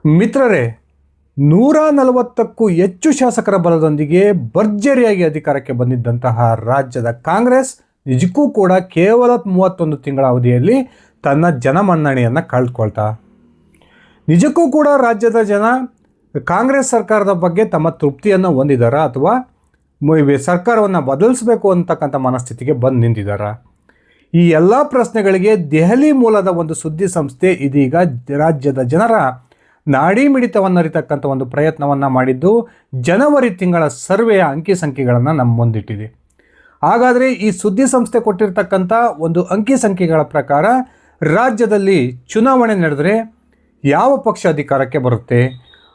ಮಿತ್ರರೇ, 140ಕ್ಕೂ ಹೆಚ್ಚು ಶಾಸಕರ ಬಲದೊಂದಿಗೆ ಭರ್ಜರಿಯಾಗಿ ಅಧಿಕಾರಕ್ಕೆ ಬಂದಿದ್ದಂತಹ ರಾಜ್ಯದ ಕಾಂಗ್ರೆಸ್ ನಿಜಕ್ಕೂ ಕೂಡ ಕೇವಲ 31 ತಿಂಗಳ ಅವಧಿಯಲ್ಲಿ ತನ್ನ ಜನಮನ್ನಣೆಯನ್ನು ಕಳೆದುಕೊಳ್ತಾ. ನಿಜಕ್ಕೂ ಕೂಡ ರಾಜ್ಯದ ಜನ ಕಾಂಗ್ರೆಸ್ ಸರ್ಕಾರದ ಬಗ್ಗೆ ತಮ್ಮ ತೃಪ್ತಿಯನ್ನು ಹೊಂದಿದಾರಾ ಅಥವಾ ಸರ್ಕಾರವನ್ನು ಬದಲಿಸಬೇಕು ಅಂತಕ್ಕಂಥ ಮನಸ್ಥಿತಿಗೆ ಬಂದು ನಿಂತಿದ್ದಾರಾ? ಈ ಎಲ್ಲ ಪ್ರಶ್ನೆಗಳಿಗೆ ದೆಹಲಿ ಮೂಲದ ಒಂದು ಸುದ್ದಿ ಸಂಸ್ಥೆ ಇದೀಗ ರಾಜ್ಯದ ಜನರ ನಾಡಿ ಮಿಡಿತವನ್ನು ಅರಿತಕ್ಕಂಥ ಒಂದು ಪ್ರಯತ್ನವನ್ನು ಮಾಡಿದ್ದು ಜನವರಿ ತಿಂಗಳ ಸರ್ವೆಯ ಅಂಕಿ ಸಂಖ್ಯೆಗಳನ್ನು ನಮ್ಮ ಮುಂದಿಟ್ಟಿದೆ. ಹಾಗಾದರೆ ಈ ಸುದ್ದಿ ಸಂಸ್ಥೆ ಕೊಟ್ಟಿರ್ತಕ್ಕಂಥ ಒಂದು ಅಂಕಿ ಸಂಖ್ಯೆಗಳ ಪ್ರಕಾರ ರಾಜ್ಯದಲ್ಲಿ ಚುನಾವಣೆ ನಡೆದರೆ ಯಾವ ಪಕ್ಷ ಅಧಿಕಾರಕ್ಕೆ ಬರುತ್ತೆ?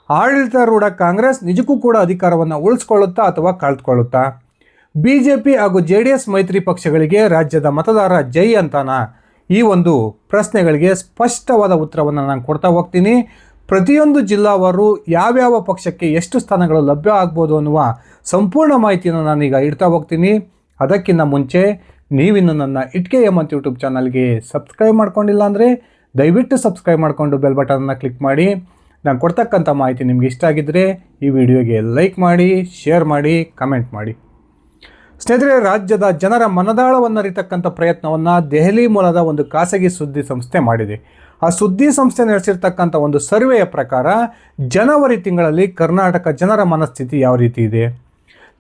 ಆಡಳಿತಾರೂಢ ಕಾಂಗ್ರೆಸ್ ನಿಜಕ್ಕೂ ಕೂಡ ಅಧಿಕಾರವನ್ನು ಉಳಿಸ್ಕೊಳ್ಳುತ್ತಾ ಅಥವಾ ಕಳೆದುಕೊಳ್ಳುತ್ತಾ? BJP ಹಾಗೂ JDS ಮೈತ್ರಿ ಪಕ್ಷಗಳಿಗೆ ರಾಜ್ಯದ ಮತದಾರ ಜೈ ಅಂತಾನ? ಈ ಒಂದು ಪ್ರಶ್ನೆಗಳಿಗೆ ಸ್ಪಷ್ಟವಾದ ಉತ್ತರವನ್ನು ನಾನು ಕೊಡ್ತಾ ಹೋಗ್ತೀನಿ. ಪ್ರತಿಯೊಂದು ಜಿಲ್ಲಾವಾರು ಯಾವ್ಯಾವ ಪಕ್ಷಕ್ಕೆ ಎಷ್ಟು ಸ್ಥಾನಗಳು ಲಭ್ಯ ಆಗ್ಬೋದು ಅನ್ನುವ ಸಂಪೂರ್ಣ ಮಾಹಿತಿಯನ್ನು ನಾನೀಗ ಇಡ್ತಾ ಹೋಗ್ತೀನಿ. ಅದಕ್ಕಿಂತ ಮುಂಚೆ ನೀವಿನ್ನು ನನ್ನ ಇಟ್ಕೆ ಅಂತ ಯೂಟ್ಯೂಬ್ ಚಾನಲ್ಗೆ ಸಬ್ಸ್ಕ್ರೈಬ್ ಮಾಡ್ಕೊಂಡಿಲ್ಲ ಅಂದರೆ ದಯವಿಟ್ಟು ಸಬ್ಸ್ಕ್ರೈಬ್ ಮಾಡಿಕೊಂಡು ಬೆಲ್ ಬಟನ್ನ ಕ್ಲಿಕ್ ಮಾಡಿ. ನಾನು ಕೊಡ್ತಕ್ಕಂಥ ಮಾಹಿತಿ ನಿಮ್ಗೆ ಇಷ್ಟ ಆಗಿದ್ದರೆ ಈ ವಿಡಿಯೋಗೆ ಲೈಕ್ ಮಾಡಿ, ಶೇರ್ ಮಾಡಿ, ಕಮೆಂಟ್ ಮಾಡಿ. ಸ್ನೇಹಿತರೆ, ರಾಜ್ಯದ ಜನರ ಮನದಾಳವನ್ನು ಅರಿತಕ್ಕಂಥ ಪ್ರಯತ್ನವನ್ನು ದೆಹಲಿ ಮೂಲದ ಒಂದು ಖಾಸಗಿ ಸುದ್ದಿ ಸಂಸ್ಥೆ ಮಾಡಿದೆ. ಆ ಸುದ್ದಿ ಸಂಸ್ಥೆ ನಡೆಸಿರ್ತಕ್ಕಂಥ ಒಂದು ಸರ್ವೆಯ ಪ್ರಕಾರ ಜನವರಿ ತಿಂಗಳಲ್ಲಿ ಕರ್ನಾಟಕ ಜನರ ಮನಸ್ಥಿತಿ ಯಾವ ರೀತಿ ಇದೆ,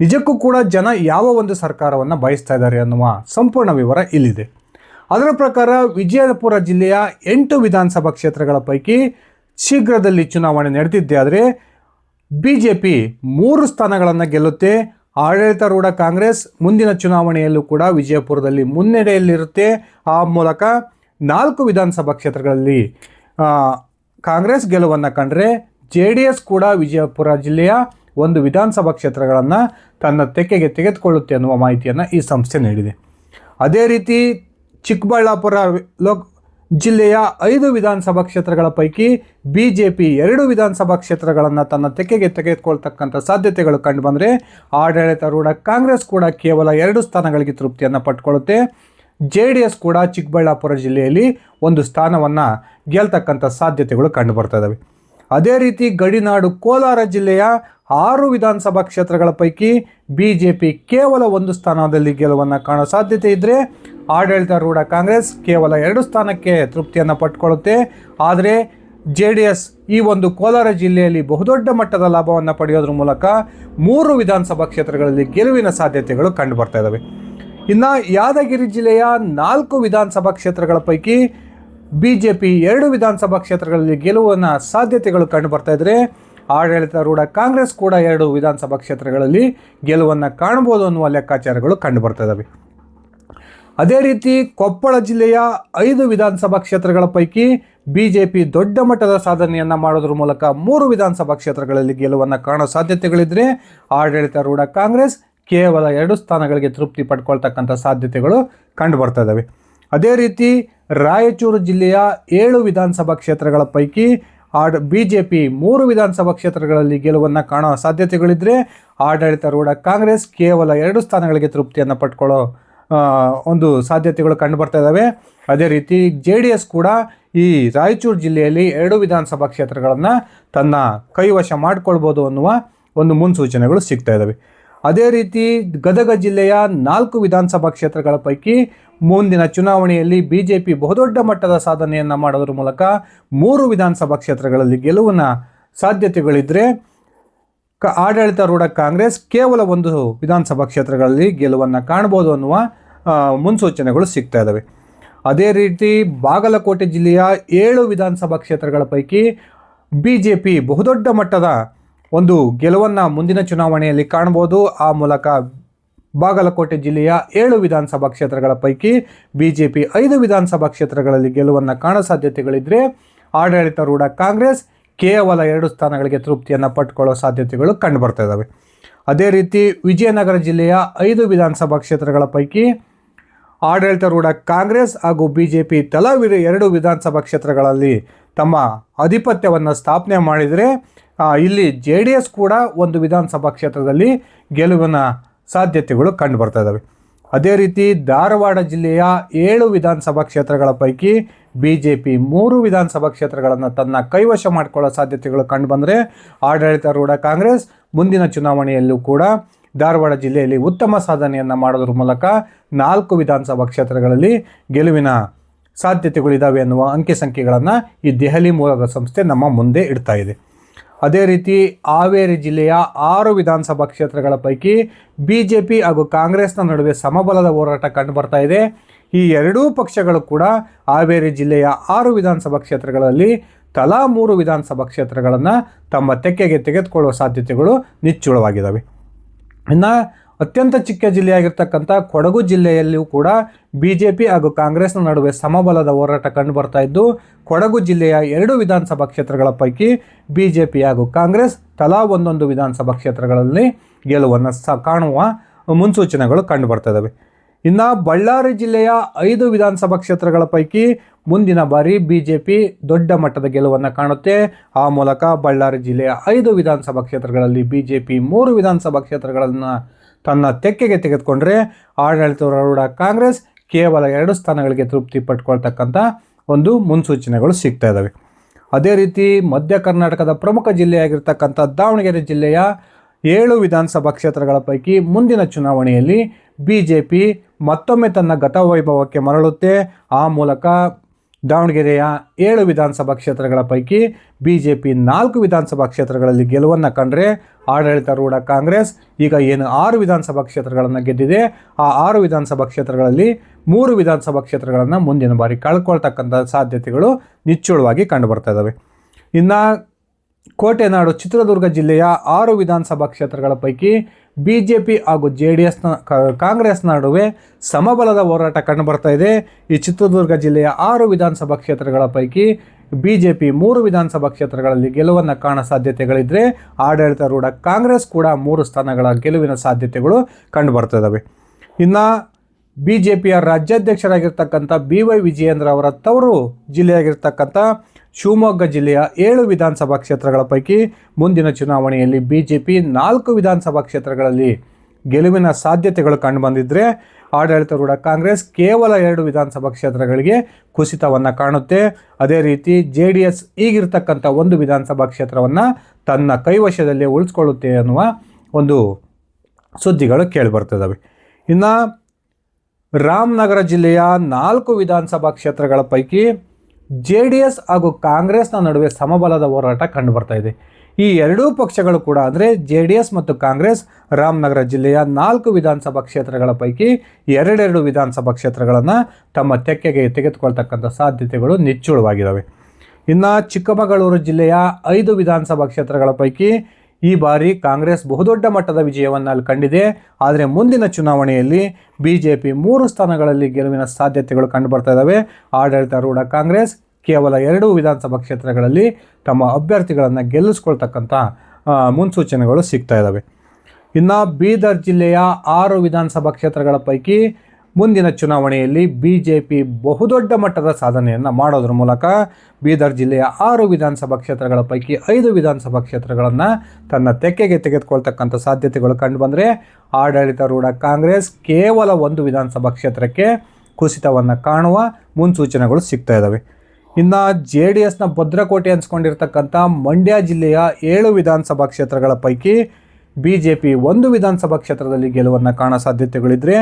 ನಿಜಕ್ಕೂ ಕೂಡ ಜನ ಯಾವ ಒಂದು ಸರ್ಕಾರವನ್ನು ಬಯಸ್ತಾ ಇದ್ದಾರೆ ಅನ್ನುವ ಸಂಪೂರ್ಣ ವಿವರ ಇಲ್ಲಿದೆ. ಅದರ ಪ್ರಕಾರ ವಿಜಯಪುರ ಜಿಲ್ಲೆಯ 8 ವಿಧಾನಸಭಾ ಕ್ಷೇತ್ರಗಳ ಪೈಕಿ ಶೀಘ್ರದಲ್ಲಿ ಚುನಾವಣೆ ನಡೆದಿದ್ದೆ ಆದರೆ BJP 3 ಸ್ಥಾನಗಳನ್ನು ಗೆಲ್ಲುತ್ತೆ. ಆಡಳಿತಾರೂಢ ಕಾಂಗ್ರೆಸ್ ಮುಂದಿನ ಚುನಾವಣೆಯಲ್ಲೂ ಕೂಡ ವಿಜಯಪುರದಲ್ಲಿ ಮುನ್ನಡೆಯಲ್ಲಿರುತ್ತೆ. ಆ ಮೂಲಕ 4 ವಿಧಾನಸಭಾ ಕ್ಷೇತ್ರಗಳಲ್ಲಿ ಕಾಂಗ್ರೆಸ್ ಗೆಲುವನ್ನು ಕಂಡ್ರೆ JDS ಕೂಡ ವಿಜಯಪುರ ಜಿಲ್ಲೆಯ 1 ವಿಧಾನಸಭಾ ಕ್ಷೇತ್ರಗಳನ್ನು ತನ್ನ ತೆಕ್ಕೆಗೆ ತೆಗೆದುಕೊಳ್ಳುತ್ತೆ ಅನ್ನುವ ಮಾಹಿತಿಯನ್ನು ಈ ಸಂಸ್ಥೆ ನೀಡಿದೆ. ಅದೇ ರೀತಿ ಚಿಕ್ಕಬಳ್ಳಾಪುರ ಜಿಲ್ಲೆಯ 5 ವಿಧಾನಸಭಾ ಕ್ಷೇತ್ರಗಳ ಪೈಕಿ BJP 2 ವಿಧಾನಸಭಾ ಕ್ಷೇತ್ರಗಳನ್ನು ತನ್ನ ತೆಕ್ಕೆಗೆ ತೆಗೆದುಕೊಳ್ತಕ್ಕಂಥ ಸಾಧ್ಯತೆಗಳು ಕಂಡುಬಂದರೆ ಆಡಳಿತಾರೂಢ ಕಾಂಗ್ರೆಸ್ ಕೂಡ ಕೇವಲ 2 ಸ್ಥಾನಗಳಿಗೆ ತೃಪ್ತಿಯನ್ನು ಪಟ್ಕೊಳ್ಳುತ್ತೆ. JDS ಕೂಡ ಚಿಕ್ಕಬಳ್ಳಾಪುರ ಜಿಲ್ಲೆಯಲ್ಲಿ 1 ಸ್ಥಾನವನ್ನು ಗೆಲ್ತಕ್ಕಂಥ ಸಾಧ್ಯತೆಗಳು ಕಂಡುಬರ್ತಾ ಇದ್ದಾವೆ. ಅದೇ ರೀತಿ ಗಡಿನಾಡು ಕೋಲಾರ ಜಿಲ್ಲೆಯ 6 ವಿಧಾನಸಭಾ ಕ್ಷೇತ್ರಗಳ ಪೈಕಿ BJP ಕೇವಲ 1 ಸ್ಥಾನದಲ್ಲಿ ಗೆಲುವನ್ನು ಕಾಣೋ ಸಾಧ್ಯತೆ ಇದ್ದರೆ ಆಡಳಿತಾರೂಢ ಕಾಂಗ್ರೆಸ್ ಕೇವಲ 2 ಸ್ಥಾನಕ್ಕೆ ತೃಪ್ತಿಯನ್ನು ಪಟ್ಕೊಳ್ಳುತ್ತೆ. ಆದರೆ JDS ಈ ಒಂದು ಕೋಲಾರ ಜಿಲ್ಲೆಯಲ್ಲಿ ಬಹುದೊಡ್ಡ ಮಟ್ಟದ ಲಾಭವನ್ನು ಪಡೆಯೋದ್ರ ಮೂಲಕ 3 ವಿಧಾನಸಭಾ ಕ್ಷೇತ್ರಗಳಲ್ಲಿ ಗೆಲುವಿನ ಸಾಧ್ಯತೆಗಳು ಕಂಡುಬರ್ತಾ ಇದ್ದಾವೆ. ಇನ್ನು ಯಾದಗಿರಿ ಜಿಲ್ಲೆಯ 4 ವಿಧಾನಸಭಾ ಕ್ಷೇತ್ರಗಳ ಪೈಕಿ BJP 2 ವಿಧಾನಸಭಾ ಕ್ಷೇತ್ರಗಳಲ್ಲಿ ಗೆಲುವಿನ ಸಾಧ್ಯತೆಗಳು ಕಂಡುಬರ್ತಾ ಇದ್ದರೆ ಆಡಳಿತಾರೂಢ ಕಾಂಗ್ರೆಸ್ ಕೂಡ 2 ವಿಧಾನಸಭಾ ಕ್ಷೇತ್ರಗಳಲ್ಲಿ ಗೆಲುವನ್ನು ಕಾಣಬಹುದು ಅನ್ನುವ ಲೆಕ್ಕಾಚಾರಗಳು ಕಂಡುಬರ್ತಾ ಇದ್ದಾವೆ. ಅದೇ ರೀತಿ ಕೊಪ್ಪಳ ಜಿಲ್ಲೆಯ 5 ವಿಧಾನಸಭಾ ಕ್ಷೇತ್ರಗಳ ಪೈಕಿ BJP ದೊಡ್ಡ ಮಟ್ಟದ ಸಾಧನೆಯನ್ನು ಮಾಡೋದ್ರ ಮೂಲಕ 3 ವಿಧಾನಸಭಾ ಕ್ಷೇತ್ರಗಳಲ್ಲಿ ಗೆಲುವನ್ನು ಕಾಣೋ ಸಾಧ್ಯತೆಗಳಿದ್ದರೆ ಆಡಳಿತಾರೂಢ ಕಾಂಗ್ರೆಸ್ ಕೇವಲ 2 ಸ್ಥಾನಗಳಿಗೆ ತೃಪ್ತಿ ಪಡ್ಕೊಳ್ತಕ್ಕಂಥ ಸಾಧ್ಯತೆಗಳು ಕಂಡುಬರ್ತಾ ಇದ್ದಾವೆ. ಅದೇ ರೀತಿ ರಾಯಚೂರು ಜಿಲ್ಲೆಯ 7 ವಿಧಾನಸಭಾ ಕ್ಷೇತ್ರಗಳ ಪೈಕಿ BJP 3 ವಿಧಾನಸಭಾ ಕ್ಷೇತ್ರಗಳಲ್ಲಿ ಗೆಲುವನ್ನು ಕಾಣೋ ಸಾಧ್ಯತೆಗಳಿದ್ದರೆ ಆಡಳಿತಾರೂಢ ಕಾಂಗ್ರೆಸ್ ಕೇವಲ 2 ಸ್ಥಾನಗಳಿಗೆ ತೃಪ್ತಿಯನ್ನು ಪಡ್ಕೊಳ್ಳೋ ಒಂದು ಸಾಧ್ಯತೆಗಳು ಕಂಡುಬರ್ತಾ ಇದ್ದಾವೆ. ಅದೇ ರೀತಿ JDS ಕೂಡ ಈ ರಾಯಚೂರು ಜಿಲ್ಲೆಯಲ್ಲಿ 2 ವಿಧಾನಸಭಾ ಕ್ಷೇತ್ರಗಳನ್ನು ತನ್ನ ಕೈವಶ ಮಾಡಿಕೊಳ್ಬೋದು ಅನ್ನುವ ಒಂದು ಮುನ್ಸೂಚನೆಗಳು ಸಿಗ್ತಾ ಇದ್ದಾವೆ. ಅದೇ ರೀತಿ ಗದಗ ಜಿಲ್ಲೆಯ 4 ವಿಧಾನಸಭಾ ಕ್ಷೇತ್ರಗಳ ಪೈಕಿ ಮುಂದಿನ ಚುನಾವಣೆಯಲ್ಲಿ BJP ಬಹುದೊಡ್ಡ ಮಟ್ಟದ ಸಾಧನೆಯನ್ನು ಮಾಡೋದ್ರ ಮೂಲಕ 3 ವಿಧಾನಸಭಾ ಕ್ಷೇತ್ರಗಳಲ್ಲಿ ಗೆಲುವಿನ ಸಾಧ್ಯತೆಗಳಿದ್ದರೆ ಆಡಳಿತಾರೂಢ ಕಾಂಗ್ರೆಸ್ ಕೇವಲ 1 ವಿಧಾನಸಭಾ ಕ್ಷೇತ್ರಗಳಲ್ಲಿ ಗೆಲುವನ್ನು ಕಾಣಬಹುದು ಅನ್ನುವ ಮುನ್ಸೂಚನೆಗಳು ಸಿಗ್ತಾ ಇದ್ದಾವೆ. ಅದೇ ರೀತಿ ಬಾಗಲಕೋಟೆ ಜಿಲ್ಲೆಯ 7 ವಿಧಾನಸಭಾ ಕ್ಷೇತ್ರಗಳ ಪೈಕಿ BJP ಬಹುದೊಡ್ಡ ಮಟ್ಟದ ಒಂದು ಗೆಲುವನ್ನು ಮುಂದಿನ ಚುನಾವಣೆಯಲ್ಲಿ ಕಾಣಬಹುದು. ಆ ಮೂಲಕ ಬಾಗಲಕೋಟೆ ಜಿಲ್ಲೆಯ 7 ವಿಧಾನಸಭಾ ಕ್ಷೇತ್ರಗಳ ಪೈಕಿ BJP 5 ವಿಧಾನಸಭಾ ಕ್ಷೇತ್ರಗಳಲ್ಲಿ ಗೆಲುವನ್ನು ಕಾಣೋ ಸಾಧ್ಯತೆಗಳಿದ್ದರೆ ಆಡಳಿತಾರೂಢ ಕಾಂಗ್ರೆಸ್ ಕೇವಲ 2 ಸ್ಥಾನಗಳಿಗೆ ತೃಪ್ತಿಯನ್ನು ಪಟ್ಕೊಳ್ಳೋ ಸಾಧ್ಯತೆಗಳು ಕಂಡುಬರ್ತಾ ಇದ್ದಾವೆ. ಅದೇ ರೀತಿ ವಿಜಯನಗರ ಜಿಲ್ಲೆಯ 5 ವಿಧಾನಸಭಾ ಕ್ಷೇತ್ರಗಳ ಪೈಕಿ ಆಡಳಿತಾರೂಢ ಕಾಂಗ್ರೆಸ್ ಹಾಗೂ BJP ತಲಾ 2 ವಿಧಾನಸಭಾ ಕ್ಷೇತ್ರಗಳಲ್ಲಿ ತಮ್ಮ ಆಧಿಪತ್ಯವನ್ನು ಸ್ಥಾಪನೆ ಮಾಡಿದರೆ ಇಲ್ಲಿ JDS ಕೂಡ 1 ವಿಧಾನಸಭಾ ಕ್ಷೇತ್ರದಲ್ಲಿ ಗೆಲುವಿನ ಸಾಧ್ಯತೆಗಳು ಕಂಡುಬರ್ತಾ ಇದ್ದಾವೆ. ಅದೇ ರೀತಿ ಧಾರವಾಡ ಜಿಲ್ಲೆಯ 7 ವಿಧಾನಸಭಾ ಕ್ಷೇತ್ರಗಳ ಪೈಕಿ BJP 3 ವಿಧಾನಸಭಾ ಕ್ಷೇತ್ರಗಳನ್ನು ತನ್ನ ಕೈವಶ ಮಾಡಿಕೊಳ್ಳೋ ಸಾಧ್ಯತೆಗಳು ಕಂಡುಬಂದರೆ ಆಡಳಿತಾರೂಢ ಕಾಂಗ್ರೆಸ್ ಮುಂದಿನ ಚುನಾವಣೆಯಲ್ಲೂ ಕೂಡ ಧಾರವಾಡ ಜಿಲ್ಲೆಯಲ್ಲಿ ಉತ್ತಮ ಸಾಧನೆಯನ್ನು ಮಾಡೋದ್ರ ಮೂಲಕ 4 ವಿಧಾನಸಭಾ ಕ್ಷೇತ್ರಗಳಲ್ಲಿ ಗೆಲುವಿನ ಸಾಧ್ಯತೆಗಳಿದ್ದಾವೆ ಅನ್ನುವ ಅಂಕಿ ಸಂಖ್ಯೆಗಳನ್ನು ಈ ದೆಹಲಿ ಮೂಲದ ಸಂಸ್ಥೆ ನಮ್ಮ ಮುಂದೆ ಇಡ್ತಾ ಇದೆ. ಅದೇ ರೀತಿ ಹಾವೇರಿ ಜಿಲ್ಲೆಯ 6 ವಿಧಾನಸಭಾ ಕ್ಷೇತ್ರಗಳ ಪೈಕಿ BJP ಹಾಗೂ ಕಾಂಗ್ರೆಸ್ನ ನಡುವೆ ಸಮಬಲದ ಹೋರಾಟ ಕಂಡುಬರ್ತಾ ಇದೆ. ಈ ಎರಡೂ ಪಕ್ಷಗಳು ಕೂಡ ಹಾವೇರಿ ಜಿಲ್ಲೆಯ 6 ವಿಧಾನಸಭಾ ಕ್ಷೇತ್ರಗಳಲ್ಲಿ ತಲಾ 3 ವಿಧಾನಸಭಾ ಕ್ಷೇತ್ರಗಳನ್ನು ತಮ್ಮ ತೆಕ್ಕೆಗೆ ತೆಗೆದುಕೊಳ್ಳುವ ಸಾಧ್ಯತೆಗಳು ನಿಚ್ಚಳವಾಗಿದ್ದಾವೆ. ಇನ್ನು ಅತ್ಯಂತ ಚಿಕ್ಕ ಜಿಲ್ಲೆಯಾಗಿರ್ತಕ್ಕಂಥ ಕೊಡಗು ಜಿಲ್ಲೆಯಲ್ಲಿಯೂ ಕೂಡ BJP ಹಾಗೂ ಕಾಂಗ್ರೆಸ್ನ ನಡುವೆ ಸಮಬಲದ ಹೋರಾಟ ಕಂಡುಬರ್ತಾ ಇದ್ದು, ಕೊಡಗು ಜಿಲ್ಲೆಯ 2 ವಿಧಾನಸಭಾ ಕ್ಷೇತ್ರಗಳ ಪೈಕಿ BJP ಹಾಗೂ ಕಾಂಗ್ರೆಸ್ ತಲಾ ಒಂದೊಂದು ವಿಧಾನಸಭಾ ಕ್ಷೇತ್ರಗಳಲ್ಲಿ ಗೆಲುವನ್ನು ಕಾಣುವ ಮುನ್ಸೂಚನೆಗಳು ಕಂಡುಬರ್ತಾ ಇದ್ದಾವೆ. ಇನ್ನು ಬಳ್ಳಾರಿ ಜಿಲ್ಲೆಯ 5 ವಿಧಾನಸಭಾ ಕ್ಷೇತ್ರಗಳ ಪೈಕಿ ಮುಂದಿನ ಬಾರಿ BJP ದೊಡ್ಡ ಮಟ್ಟದ ಗೆಲುವನ್ನು ಕಾಣುತ್ತೆ. ಆ ಮೂಲಕ ಬಳ್ಳಾರಿ ಜಿಲ್ಲೆಯ 5 ವಿಧಾನಸಭಾ ಕ್ಷೇತ್ರಗಳಲ್ಲಿ BJP 3 ವಿಧಾನಸಭಾ ಕ್ಷೇತ್ರಗಳನ್ನು ತನ್ನ ತೆಕ್ಕೆಗೆ ತೆಗೆದುಕೊಂಡ್ರೆ ಆಡಳಿತಾರೂಢ ಕಾಂಗ್ರೆಸ್ ಕೇವಲ 2 ಸ್ಥಾನಗಳಿಗೆ ತೃಪ್ತಿ ಪಟ್ಕೊಳ್ತಕ್ಕಂಥ ಒಂದು ಮುನ್ಸೂಚನೆಗಳು ಸಿಗ್ತಾ ಇದ್ದಾವೆ. ಅದೇ ರೀತಿ ಮಧ್ಯ ಕರ್ನಾಟಕದ ಪ್ರಮುಖ ಜಿಲ್ಲೆಯಾಗಿರ್ತಕ್ಕಂಥ ದಾವಣಗೆರೆ ಜಿಲ್ಲೆಯ 7 ವಿಧಾನಸಭಾ ಕ್ಷೇತ್ರಗಳ ಪೈಕಿ ಮುಂದಿನ ಚುನಾವಣೆಯಲ್ಲಿ BJP ಮತ್ತೊಮ್ಮೆ ತನ್ನ ಗತವೈಭವಕ್ಕೆ ಮರಳುತ್ತೆ. ಆ ಮೂಲಕ ದಾವಣಗೆರೆಯ 7 ವಿಧಾನಸಭಾ ಕ್ಷೇತ್ರಗಳ ಪೈಕಿ BJP 4 ವಿಧಾನಸಭಾ ಕ್ಷೇತ್ರಗಳಲ್ಲಿ ಗೆಲುವನ್ನು ಕಂಡ್ರೆ ಆಡಳಿತಾರೂಢ ಕಾಂಗ್ರೆಸ್ ಈಗ ಏನು 6 ವಿಧಾನಸಭಾ ಕ್ಷೇತ್ರಗಳನ್ನು ಗೆದ್ದಿದೆ, ಆ 6 ವಿಧಾನಸಭಾ ಕ್ಷೇತ್ರಗಳಲ್ಲಿ 3 ವಿಧಾನಸಭಾ ಕ್ಷೇತ್ರಗಳನ್ನು ಮುಂದಿನ ಬಾರಿ ಕಳ್ಕೊಳ್ತಕ್ಕಂಥ ಸಾಧ್ಯತೆಗಳು ನಿಚ್ಚಳವಾಗಿ ಕಂಡುಬರ್ತಾ ಇದ್ದಾವೆ. ಇನ್ನು ಕೋಟೆನಾಡು ಚಿತ್ರದುರ್ಗ ಜಿಲ್ಲೆಯ 6 ವಿಧಾನಸಭಾ ಕ್ಷೇತ್ರಗಳ ಪೈಕಿ BJP ಹಾಗೂ JDSನ ಕಾಂಗ್ರೆಸ್ನ ನಡುವೆ ಸಮಬಲದ ಹೋರಾಟ ಕಂಡುಬರ್ತಾ ಇದೆ. ಈ ಚಿತ್ರದುರ್ಗ ಜಿಲ್ಲೆಯ 6 ವಿಧಾನಸಭಾ ಕ್ಷೇತ್ರಗಳ ಪೈಕಿ BJP 3 ವಿಧಾನಸಭಾ ಕ್ಷೇತ್ರಗಳಲ್ಲಿ ಗೆಲುವನ್ನು ಕಾಣೋ ಸಾಧ್ಯತೆಗಳಿದ್ದರೆ ಆಡಳಿತಾರೂಢ ಕಾಂಗ್ರೆಸ್ ಕೂಡ 3 ಸ್ಥಾನಗಳ ಗೆಲುವಿನ ಸಾಧ್ಯತೆಗಳು ಕಂಡುಬರ್ತಾ ಇದ್ದಾವೆ. ಇನ್ನು BJPಯ ರಾಜ್ಯಾಧ್ಯಕ್ಷರಾಗಿರ್ತಕ್ಕಂಥ BY ವಿಜಯೇಂದ್ರ ಅವರ ತವರು ಜಿಲ್ಲೆಯಾಗಿರ್ತಕ್ಕಂಥ ಶಿವಮೊಗ್ಗ ಜಿಲ್ಲೆಯ 7 ವಿಧಾನಸಭಾ ಕ್ಷೇತ್ರಗಳ ಪೈಕಿ ಮುಂದಿನ ಚುನಾವಣೆಯಲ್ಲಿ BJP 4 ವಿಧಾನಸಭಾ ಕ್ಷೇತ್ರಗಳಲ್ಲಿ ಗೆಲುವಿನ ಸಾಧ್ಯತೆಗಳು ಕಂಡುಬಂದಿದ್ದರೆ ಆಡಳಿತಾರೂಢ ಕಾಂಗ್ರೆಸ್ ಕೇವಲ 2 ವಿಧಾನಸಭಾ ಕ್ಷೇತ್ರಗಳಿಗೆ ಕುಸಿತವನ್ನು ಕಾಣುತ್ತೆ. ಅದೇ ರೀತಿ JDS ಈಗಿರ್ತಕ್ಕಂಥ 1 ವಿಧಾನಸಭಾ ಕ್ಷೇತ್ರವನ್ನು ತನ್ನ ಕೈವಶದಲ್ಲೇ ಉಳಿಸ್ಕೊಳ್ಳುತ್ತೆ ಅನ್ನುವ ಒಂದು ಸುದ್ದಿಗಳು ಕೇಳಿಬರ್ತಿದ್ದಾವೆ. ಇನ್ನು ರಾಮನಗರ ಜಿಲ್ಲೆಯ 4 ವಿಧಾನಸಭಾ ಕ್ಷೇತ್ರಗಳ ಪೈಕಿ JDS ಹಾಗೂ ಕಾಂಗ್ರೆಸ್ನ ನಡುವೆ ಸಮಬಲದ ಹೋರಾಟ ಕಂಡುಬರ್ತಾ ಇದೆ. ಈ ಎರಡೂ ಪಕ್ಷಗಳು ಕೂಡ ಅಂದರೆ JDS ಮತ್ತು ಕಾಂಗ್ರೆಸ್ ರಾಮನಗರ ಜಿಲ್ಲೆಯ 4 ವಿಧಾನಸಭಾ ಕ್ಷೇತ್ರಗಳ ಪೈಕಿ 2 ವಿಧಾನಸಭಾ ಕ್ಷೇತ್ರಗಳನ್ನು ತಮ್ಮ ತೆಕ್ಕೆಗೆ ತೆಗೆದುಕೊಳ್ತಕ್ಕಂಥ ಸಾಧ್ಯತೆಗಳು ನಿಚ್ಚಳವಾಗಿದ್ದಾವೆ. ಇನ್ನು ಚಿಕ್ಕಮಗಳೂರು ಜಿಲ್ಲೆಯ 5 ವಿಧಾನಸಭಾ ಕ್ಷೇತ್ರಗಳ ಪೈಕಿ ಈ ಬಾರಿ ಕಾಂಗ್ರೆಸ್ ಬಹುದೊಡ್ಡ ಮಟ್ಟದ ವಿಜಯವನ್ನು ಅಲ್ಲಿ ಕಂಡಿದೆ. ಆದರೆ ಮುಂದಿನ ಚುನಾವಣೆಯಲ್ಲಿ BJP 3 ಸ್ಥಾನಗಳಲ್ಲಿ ಗೆಲುವಿನ ಸಾಧ್ಯತೆಗಳು ಕಂಡುಬರ್ತಾ ಇದ್ದಾವೆ. ಆಡಳಿತಾರೂಢ ಕಾಂಗ್ರೆಸ್ ಕೇವಲ 2 ವಿಧಾನಸಭಾ ಕ್ಷೇತ್ರಗಳಲ್ಲಿ ತಮ್ಮ ಅಭ್ಯರ್ಥಿಗಳನ್ನು ಗೆಲ್ಲಿಸ್ಕೊಳ್ತಕ್ಕಂಥ ಮುನ್ಸೂಚನೆಗಳು ಸಿಗ್ತಾ ಇದ್ದಾವೆ. ಇನ್ನು ಬೀದರ್ ಜಿಲ್ಲೆಯ 6 ವಿಧಾನಸಭಾ ಕ್ಷೇತ್ರಗಳ ಪೈಕಿ ಮುಂದಿನ ಚುನಾವಣೆಯಲ್ಲಿ BJP ಬಹುದೊಡ್ಡ ಮಟ್ಟದ ಸಾಧನೆಯನ್ನು ಮಾಡೋದ್ರ ಮೂಲಕ ಬೀದರ್ ಜಿಲ್ಲೆಯ 6 ವಿಧಾನಸಭಾ ಕ್ಷೇತ್ರಗಳ ಪೈಕಿ 5 ವಿಧಾನಸಭಾ ಕ್ಷೇತ್ರಗಳನ್ನು ತನ್ನ ತೆಕ್ಕೆಗೆ ತೆಗೆದುಕೊಳ್ತಕ್ಕಂಥ ಸಾಧ್ಯತೆಗಳು ಕಂಡುಬಂದರೆ ಆಡಳಿತಾರೂಢ ಕಾಂಗ್ರೆಸ್ ಕೇವಲ 1 ವಿಧಾನಸಭಾ ಕ್ಷೇತ್ರಕ್ಕೆ ಕುಸಿತವನ್ನು ಕಾಣುವ ಮುನ್ಸೂಚನೆಗಳು ಸಿಗ್ತಾ ಇದ್ದಾವೆ. ಇನ್ನು JDSನ ಭದ್ರಕೋಟೆ ಅನ್ಸ್ಕೊಂಡಿರ್ತಕ್ಕಂಥ ಮಂಡ್ಯ ಜಿಲ್ಲೆಯ 7 ವಿಧಾನಸಭಾ ಕ್ಷೇತ್ರಗಳ ಪೈಕಿ BJP 1 ವಿಧಾನಸಭಾ ಕ್ಷೇತ್ರದಲ್ಲಿ ಗೆಲುವನ್ನು ಕಾಣೋ ಸಾಧ್ಯತೆಗಳಿದ್ದರೆ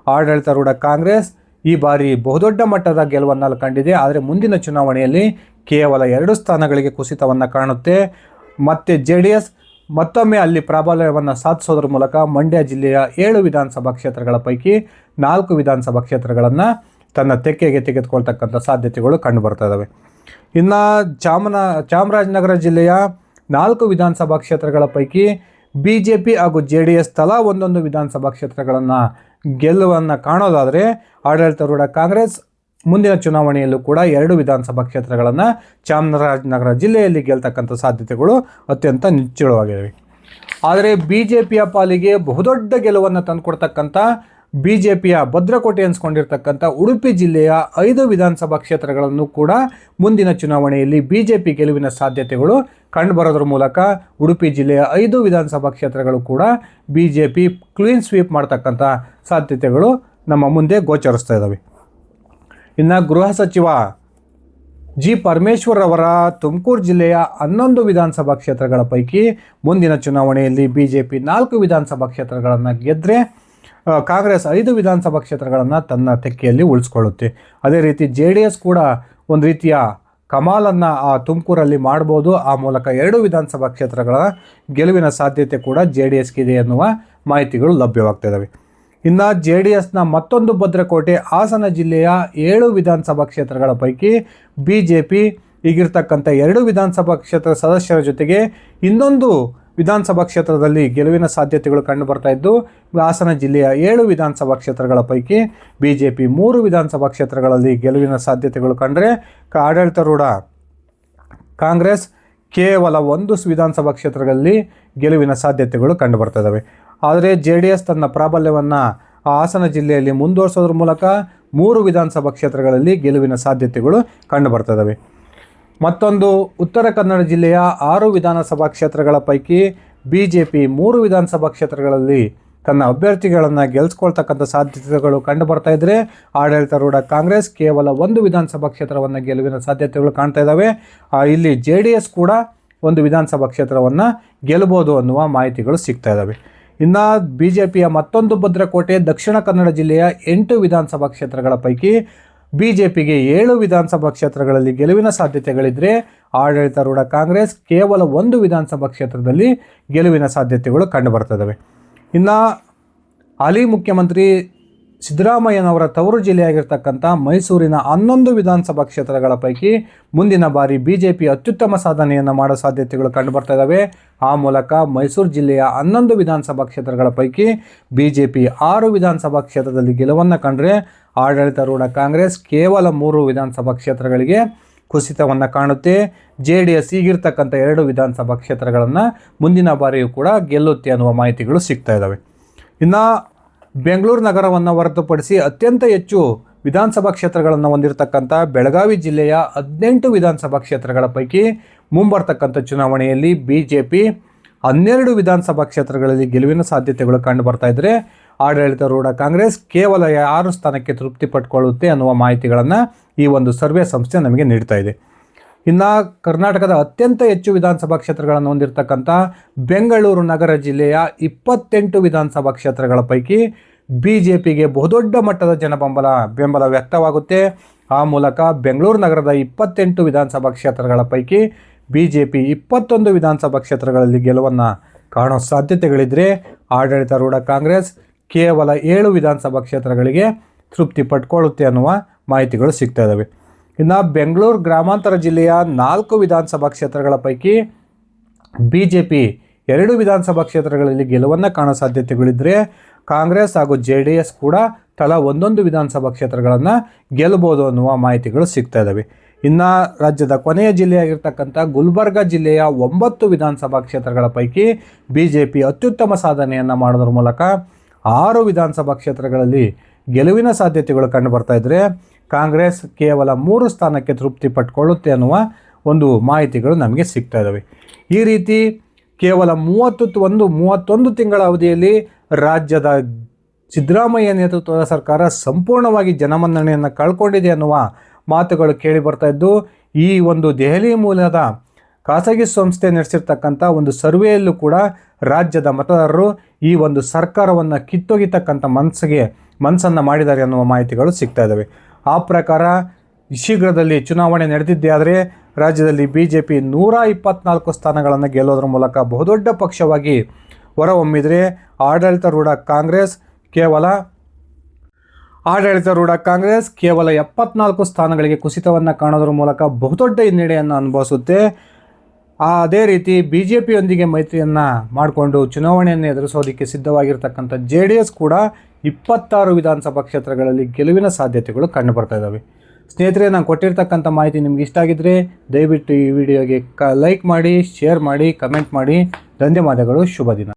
ಆಡಳಿತಾರೂಢ ಕಾಂಗ್ರೆಸ್ ಈ ಬಾರಿ ಬಹುದೊಡ್ಡ ಮಟ್ಟದ ಗೆಲುವನ್ನು ಕಂಡಿದೆ. ಆದರೆ ಮುಂದಿನ ಚುನಾವಣೆಯಲ್ಲಿ ಕೇವಲ 2 ಸ್ಥಾನಗಳಿಗೆ ಕುಸಿತವನ್ನು ಕಾಣುತ್ತೆ. ಮತ್ತು JDS ಮತ್ತೊಮ್ಮೆ ಅಲ್ಲಿ ಪ್ರಾಬಲ್ಯವನ್ನು ಸಾಧಿಸೋದ್ರ ಮೂಲಕ ಮಂಡ್ಯ ಜಿಲ್ಲೆಯ 7 ವಿಧಾನಸಭಾ ಕ್ಷೇತ್ರಗಳ ಪೈಕಿ 4 ವಿಧಾನಸಭಾ ಕ್ಷೇತ್ರಗಳನ್ನು ತನ್ನ ತೆಕ್ಕೆಗೆ ತೆಗೆದುಕೊಳ್ತಕ್ಕಂಥ ಸಾಧ್ಯತೆಗಳು ಕಂಡುಬರ್ತಾ ಇದ್ದಾವೆ. ಇನ್ನು ಚಾಮರಾಜನಗರ ಜಿಲ್ಲೆಯ 4 ವಿಧಾನಸಭಾ ಕ್ಷೇತ್ರಗಳ ಪೈಕಿ BJP ಹಾಗೂ JDS ತಲಾ ಒಂದೊಂದು ವಿಧಾನಸಭಾ ಕ್ಷೇತ್ರಗಳನ್ನು ಗೆಲುವನ್ನು ಕಾಣೋದಾದರೆ ಆಡಳಿತಾರೂಢ ಕಾಂಗ್ರೆಸ್ ಮುಂದಿನ ಚುನಾವಣೆಯಲ್ಲೂ ಕೂಡ 2 ವಿಧಾನಸಭಾ ಕ್ಷೇತ್ರಗಳನ್ನು ಚಾಮರಾಜನಗರ ಜಿಲ್ಲೆಯಲ್ಲಿ ಗೆಲ್ತಕ್ಕಂಥ ಸಾಧ್ಯತೆಗಳು ಅತ್ಯಂತ ನಿಚ್ಚಳವಾಗಿವೆ. ಆದರೆ BJPಯ ಪಾಲಿಗೆ ಬಹುದೊಡ್ಡ ಗೆಲುವನ್ನು ತಂದುಕೊಡ್ತಕ್ಕಂಥ BJPಯ ಭದ್ರಕೋಟೆ ಅನ್ಸ್ಕೊಂಡಿರ್ತಕ್ಕಂಥ ಉಡುಪಿ ಜಿಲ್ಲೆಯ 5 ವಿಧಾನಸಭಾ ಕ್ಷೇತ್ರಗಳನ್ನು ಕೂಡ ಮುಂದಿನ ಚುನಾವಣೆಯಲ್ಲಿ BJP ಗೆಲುವಿನ ಸಾಧ್ಯತೆಗಳು ಕಂಡುಬರೋದ್ರ ಮೂಲಕ ಉಡುಪಿ ಜಿಲ್ಲೆಯ 5 ವಿಧಾನಸಭಾ ಕ್ಷೇತ್ರಗಳು ಕೂಡ BJP ಕ್ಲೀನ್ ಸ್ವೀಪ್ ಮಾಡ್ತಕ್ಕಂಥ ಸಾಧ್ಯತೆಗಳು ನಮ್ಮ ಮುಂದೆ ಗೋಚರಿಸ್ತಾ ಇದ್ದಾವೆ. ಇನ್ನು ಗೃಹ ಸಚಿವ ಜಿ ಪರಮೇಶ್ವರ್ ಅವರ ತುಮಕೂರು ಜಿಲ್ಲೆಯ 11 ವಿಧಾನಸಭಾ ಕ್ಷೇತ್ರಗಳ ಪೈಕಿ ಮುಂದಿನ ಚುನಾವಣೆಯಲ್ಲಿ BJP 4 ವಿಧಾನಸಭಾ ಕ್ಷೇತ್ರಗಳನ್ನು ಗೆದ್ದರೆ ಕಾಂಗ್ರೆಸ್ 5 ವಿಧಾನಸಭಾ ಕ್ಷೇತ್ರಗಳನ್ನು ತನ್ನ ತೆಕ್ಕೆಯಲ್ಲಿ ಉಳಿಸ್ಕೊಳ್ಳುತ್ತೆ. ಅದೇ ರೀತಿ JDS ಕೂಡ ಒಂದು ರೀತಿಯ ಕಮಾಲನ್ನು ಆ ತುಮಕೂರಲ್ಲಿ ಮಾಡ್ಬೋದು. ಆ ಮೂಲಕ 2 ವಿಧಾನಸಭಾ ಕ್ಷೇತ್ರಗಳ ಗೆಲುವಿನ ಸಾಧ್ಯತೆ ಕೂಡ JDSಗಿದೆ ಎನ್ನುವ ಮಾಹಿತಿಗಳು ಲಭ್ಯವಾಗ್ತಿದ್ದಾವೆ. ಇನ್ನು JDSನ ಮತ್ತೊಂದು ಭದ್ರಕೋಟೆ ಹಾಸನ ಜಿಲ್ಲೆಯ 7 ವಿಧಾನಸಭಾ ಕ್ಷೇತ್ರಗಳ ಪೈಕಿ BJP ಈಗಿರ್ತಕ್ಕಂಥ 2 ವಿಧಾನಸಭಾ ಕ್ಷೇತ್ರ ಸದಸ್ಯರ ಜೊತೆಗೆ ಇನ್ನೊಂದು ವಿಧಾನಸಭಾ ಕ್ಷೇತ್ರದಲ್ಲಿ ಗೆಲುವಿನ ಸಾಧ್ಯತೆಗಳು ಕಂಡು ಬರ್ತಾ ಇದ್ದು, ಹಾಸನ ಜಿಲ್ಲೆಯ 7 ವಿಧಾನಸಭಾ ಕ್ಷೇತ್ರಗಳ ಪೈಕಿ BJP 3 ವಿಧಾನಸಭಾ ಕ್ಷೇತ್ರಗಳಲ್ಲಿ ಗೆಲುವಿನ ಸಾಧ್ಯತೆಗಳು ಕಂಡರೆ ಆಡಳಿತಾರೂಢ ಕಾಂಗ್ರೆಸ್ ಕೇವಲ 1 ವಿಧಾನಸಭಾ ಕ್ಷೇತ್ರಗಳಲ್ಲಿ ಗೆಲುವಿನ ಸಾಧ್ಯತೆಗಳು ಕಂಡು ಬರ್ತಾ ಇದ್ದಾವೆ. ಆದರೆ JDS ತನ್ನ ಪ್ರಾಬಲ್ಯವನ್ನು ಹಾಸನ ಜಿಲ್ಲೆಯಲ್ಲಿ ಮುಂದುವರಿಸೋದ್ರ ಮೂಲಕ 3 ವಿಧಾನಸಭಾ ಕ್ಷೇತ್ರಗಳಲ್ಲಿ ಗೆಲುವಿನ ಸಾಧ್ಯತೆಗಳು ಕಂಡು ಬರ್ತಾ ಇದ್ದಾವೆ. ಮತ್ತೊಂದು ಉತ್ತರ ಕನ್ನಡ ಜಿಲ್ಲೆಯ 6 ವಿಧಾನಸಭಾ ಕ್ಷೇತ್ರಗಳ ಪೈಕಿ BJP 3 ವಿಧಾನಸಭಾ ಕ್ಷೇತ್ರಗಳಲ್ಲಿ ತನ್ನ ಅಭ್ಯರ್ಥಿಗಳನ್ನು ಗೆಲ್ಲಿಸ್ಕೊಳ್ತಕ್ಕಂಥ ಸಾಧ್ಯತೆಗಳು ಕಂಡು ಬರ್ತಾ ಇದ್ದರೆ ಆಡಳಿತಾರೂಢ ಕಾಂಗ್ರೆಸ್ ಕೇವಲ 1 ವಿಧಾನಸಭಾ ಕ್ಷೇತ್ರವನ್ನು ಗೆಲುವಿನ ಸಾಧ್ಯತೆಗಳು ಕಾಣ್ತಾ ಇದ್ದಾವೆ. ಇಲ್ಲಿ JDS ಕೂಡ 1 ವಿಧಾನಸಭಾ ಕ್ಷೇತ್ರವನ್ನು ಗೆಲ್ಲಬಹುದು ಅನ್ನುವ ಮಾಹಿತಿಗಳು ಸಿಗ್ತಾ ಇದ್ದಾವೆ. ಇನ್ನು BJPಯ ಮತ್ತೊಂದು ಭದ್ರಕೋಟೆ ದಕ್ಷಿಣ ಕನ್ನಡ ಜಿಲ್ಲೆಯ 8 ವಿಧಾನಸಭಾ ಕ್ಷೇತ್ರಗಳ ಪೈಕಿ BJPಗೆ 7 ವಿಧಾನಸಭಾ ಕ್ಷೇತ್ರಗಳಲ್ಲಿ ಗೆಲುವಿನ ಸಾಧ್ಯತೆಗಳಿದ್ದರೆ ಆಡಳಿತಾರೂಢ ಕಾಂಗ್ರೆಸ್ ಕೇವಲ 1 ವಿಧಾನಸಭಾ ಕ್ಷೇತ್ರದಲ್ಲಿ ಗೆಲುವಿನ ಸಾಧ್ಯತೆಗಳು ಕಂಡುಬರ್ತದವೆ. ಇನ್ನು ಹಾಲಿ ಮುಖ್ಯಮಂತ್ರಿ ಸಿದ್ದರಾಮಯ್ಯನವರ ತವರು ಜಿಲ್ಲೆಯಾಗಿರ್ತಕ್ಕಂಥ ಮೈಸೂರಿನ 11 ವಿಧಾನಸಭಾ ಕ್ಷೇತ್ರಗಳ ಪೈಕಿ ಮುಂದಿನ ಬಾರಿ BJP ಅತ್ಯುತ್ತಮ ಸಾಧನೆಯನ್ನು ಮಾಡೋ ಸಾಧ್ಯತೆಗಳು ಕಂಡುಬರ್ತಾ ಇದ್ದಾವೆ. ಆ ಮೂಲಕ ಮೈಸೂರು ಜಿಲ್ಲೆಯ 11 ವಿಧಾನಸಭಾ ಕ್ಷೇತ್ರಗಳ ಪೈಕಿ BJP 6 ವಿಧಾನಸಭಾ ಕ್ಷೇತ್ರದಲ್ಲಿ ಗೆಲುವನ್ನು ಕಂಡರೆ ಆಡಳಿತಾರೂಢ ಕಾಂಗ್ರೆಸ್ ಕೇವಲ 3 ವಿಧಾನಸಭಾ ಕ್ಷೇತ್ರಗಳಿಗೆ ಕುಸಿತವನ್ನು ಕಾಣುತ್ತೆ. JDS ಈಗಿರ್ತಕ್ಕಂಥ 2 ವಿಧಾನಸಭಾ ಕ್ಷೇತ್ರಗಳನ್ನು ಮುಂದಿನ ಬಾರಿಯೂ ಕೂಡ ಗೆಲ್ಲುತ್ತೆ ಅನ್ನುವ ಮಾಹಿತಿಗಳು ಸಿಗ್ತಾ ಇದ್ದಾವೆ. ಇನ್ನು ಬೆಂಗಳೂರು ನಗರವನ್ನು ಹೊರತುಪಡಿಸಿ ಅತ್ಯಂತ ಹೆಚ್ಚು ವಿಧಾನಸಭಾ ಕ್ಷೇತ್ರಗಳನ್ನು ಹೊಂದಿರತಕ್ಕಂಥ ಬೆಳಗಾವಿ ಜಿಲ್ಲೆಯ 18 ವಿಧಾನಸಭಾ ಕ್ಷೇತ್ರಗಳ ಪೈಕಿ ಮುಂಬರ್ತಕ್ಕಂಥ ಚುನಾವಣೆಯಲ್ಲಿ BJP 12 ವಿಧಾನಸಭಾ ಕ್ಷೇತ್ರಗಳಲ್ಲಿ ಗೆಲುವಿನ ಸಾಧ್ಯತೆಗಳು ಕಂಡು ಬರ್ತಾ ಇದ್ದರೆ ಆಡಳಿತಾರೂಢ ಕಾಂಗ್ರೆಸ್ ಕೇವಲ 6 ಸ್ಥಾನಕ್ಕೆ ತೃಪ್ತಿ ಪಟ್ಕೊಳ್ಳುತ್ತೆ ಅನ್ನುವ ಮಾಹಿತಿಗಳನ್ನು ಈ ಒಂದು ಸರ್ವೆ ಸಂಸ್ಥೆ ನಮಗೆ ನೀಡ್ತಾ ಇದೆ. ಇನ್ನು ಕರ್ನಾಟಕದ ಅತ್ಯಂತ ಹೆಚ್ಚು ವಿಧಾನಸಭಾ ಕ್ಷೇತ್ರಗಳನ್ನು ಹೊಂದಿರತಕ್ಕಂಥ ಬೆಂಗಳೂರು ನಗರ ಜಿಲ್ಲೆಯ 28 ವಿಧಾನಸಭಾ ಕ್ಷೇತ್ರಗಳ ಪೈಕಿ BJPಗೆ ಬಹುದೊಡ್ಡ ಮಟ್ಟದ ಬೆಂಬಲ ವ್ಯಕ್ತವಾಗುತ್ತೆ. ಆ ಮೂಲಕ ಬೆಂಗಳೂರು ನಗರದ 28 ವಿಧಾನಸಭಾ ಕ್ಷೇತ್ರಗಳ ಪೈಕಿ BJP 21 ವಿಧಾನಸಭಾ ಕ್ಷೇತ್ರಗಳಲ್ಲಿ ಗೆಲುವನ್ನು ಕಾಣೋ ಸಾಧ್ಯತೆಗಳಿದ್ದರೆ ಆಡಳಿತಾರೂಢ ಕಾಂಗ್ರೆಸ್ ಕೇವಲ 7 ವಿಧಾನಸಭಾ ಕ್ಷೇತ್ರಗಳಿಗೆ ತೃಪ್ತಿ ಪಟ್ಕೊಳ್ಳುತ್ತೆ ಅನ್ನುವ ಮಾಹಿತಿಗಳು ಸಿಗ್ತಾ ಇದ್ದಾವೆ. ಇನ್ನು ಬೆಂಗಳೂರು ಗ್ರಾಮಾಂತರ ಜಿಲ್ಲೆಯ 4 ವಿಧಾನಸಭಾ ಕ್ಷೇತ್ರಗಳ ಪೈಕಿ BJP 2 ವಿಧಾನಸಭಾ ಕ್ಷೇತ್ರಗಳಲ್ಲಿ ಗೆಲುವನ್ನು ಕಾಣೋ ಸಾಧ್ಯತೆಗಳಿದ್ದರೆ ಕಾಂಗ್ರೆಸ್ ಹಾಗೂ JDS ಕೂಡ ತಲಾ 1 ವಿಧಾನಸಭಾ ಕ್ಷೇತ್ರಗಳನ್ನು ಗೆಲ್ಲಬಹುದು ಅನ್ನುವ ಮಾಹಿತಿಗಳು ಸಿಗ್ತಾ ಇದ್ದಾವೆ. ಇನ್ನು ರಾಜ್ಯದ ಕೊನೆಯ ಜಿಲ್ಲೆಯಾಗಿರ್ತಕ್ಕಂಥ ಗುಲ್ಬರ್ಗ ಜಿಲ್ಲೆಯ 9 ವಿಧಾನಸಭಾ ಕ್ಷೇತ್ರಗಳ ಪೈಕಿ BJP ಅತ್ಯುತ್ತಮ ಸಾಧನೆಯನ್ನು ಮಾಡೋದ್ರ ಮೂಲಕ 6 ವಿಧಾನಸಭಾ ಕ್ಷೇತ್ರಗಳಲ್ಲಿ ಗೆಲುವಿನ ಸಾಧ್ಯತೆಗಳು ಕಂಡು ಬರ್ತಾ ಇದ್ದರೆ ಕಾಂಗ್ರೆಸ್ ಕೇವಲ 3 ಸ್ಥಾನಕ್ಕೆ ತೃಪ್ತಿ ಪಟ್ಕೊಳ್ಳುತ್ತೆ ಅನ್ನುವ ಒಂದು ಮಾಹಿತಿಗಳು ನಮಗೆ ಸಿಗ್ತಾ ಇದ್ದಾವೆ. ಈ ರೀತಿ ಕೇವಲ 31 ತಿಂಗಳ ಅವಧಿಯಲ್ಲಿ ರಾಜ್ಯದ ಸಿದ್ದರಾಮಯ್ಯ ನೇತೃತ್ವದ ಸರ್ಕಾರ ಸಂಪೂರ್ಣವಾಗಿ ಜನಮನ್ನಣೆಯನ್ನು ಕಳ್ಕೊಂಡಿದೆ ಅನ್ನುವ ಮಾತುಗಳು ಕೇಳಿ ಬರ್ತಾ ಇದ್ದು, ಈ ಒಂದು ದೆಹಲಿ ಮೂಲದ ಖಾಸಗಿ ಸಂಸ್ಥೆ ನಡೆಸಿರ್ತಕ್ಕಂಥ ಒಂದು ಸರ್ವೆಯಲ್ಲೂ ಕೂಡ ರಾಜ್ಯದ ಮತದಾರರು ಈ ಒಂದು ಸರ್ಕಾರವನ್ನು ಕಿತ್ತೊಗಿತಕ್ಕಂಥ ಮನಸ್ಸನ್ನು ಮಾಡಿದ್ದಾರೆ ಅನ್ನುವ ಮಾಹಿತಿಗಳು ಸಿಗ್ತಾ ಇದ್ದಾವೆ. ಆ ಪ್ರಕಾರ ಶೀಘ್ರದಲ್ಲಿ ಚುನಾವಣೆ ನಡೆದಿದ್ದೇ ಆದರೆ ರಾಜ್ಯದಲ್ಲಿ BJP 124 ಸ್ಥಾನಗಳನ್ನು ಗೆಲ್ಲೋದ್ರ ಮೂಲಕ ಬಹುದೊಡ್ಡ ಪಕ್ಷವಾಗಿ ಹೊರಹೊಮ್ಮಿದರೆ ಆಡಳಿತಾರೂಢ ಕಾಂಗ್ರೆಸ್ ಕೇವಲ 74 ಸ್ಥಾನಗಳಿಗೆ ಕುಸಿತವನ್ನು ಕಾಣೋದ್ರ ಮೂಲಕ ಬಹುದೊಡ್ಡ ಹಿನ್ನಡೆಯನ್ನು ಅನುಭವಿಸುತ್ತೆ. ಅದೇ ರೀತಿ BJPಯೊಂದಿಗೆ ಮೈತ್ರಿಯನ್ನು ಮಾಡಿಕೊಂಡು ಚುನಾವಣೆಯನ್ನು ಎದುರಿಸೋದಕ್ಕೆ ಸಿದ್ಧವಾಗಿರ್ತಕ್ಕಂಥ JDS ಕೂಡ 26 ವಿಧಾನಸಭಾ ಕ್ಷೇತ್ರಗಳಲ್ಲಿ ಗೆಲುವಿನ ಸಾಧ್ಯತೆಗಳು ಕಂಡು ಬರ್ತಾ ಇದ್ದಾವೆ. ಸ್ನೇಹಿತರೆ, ನಾನು ಕೊಟ್ಟಿರ್ತಕ್ಕಂಥ ಮಾಹಿತಿ ನಿಮ್ಗೆ ಇಷ್ಟ ಆಗಿದ್ದರೆ ದಯವಿಟ್ಟು ಈ ವಿಡಿಯೋಗೆ ಲೈಕ್ ಮಾಡಿ, ಶೇರ್ ಮಾಡಿ, ಕಮೆಂಟ್ ಮಾಡಿ. ಧನ್ಯವಾದಗಳು. ಶುಭ ದಿನ.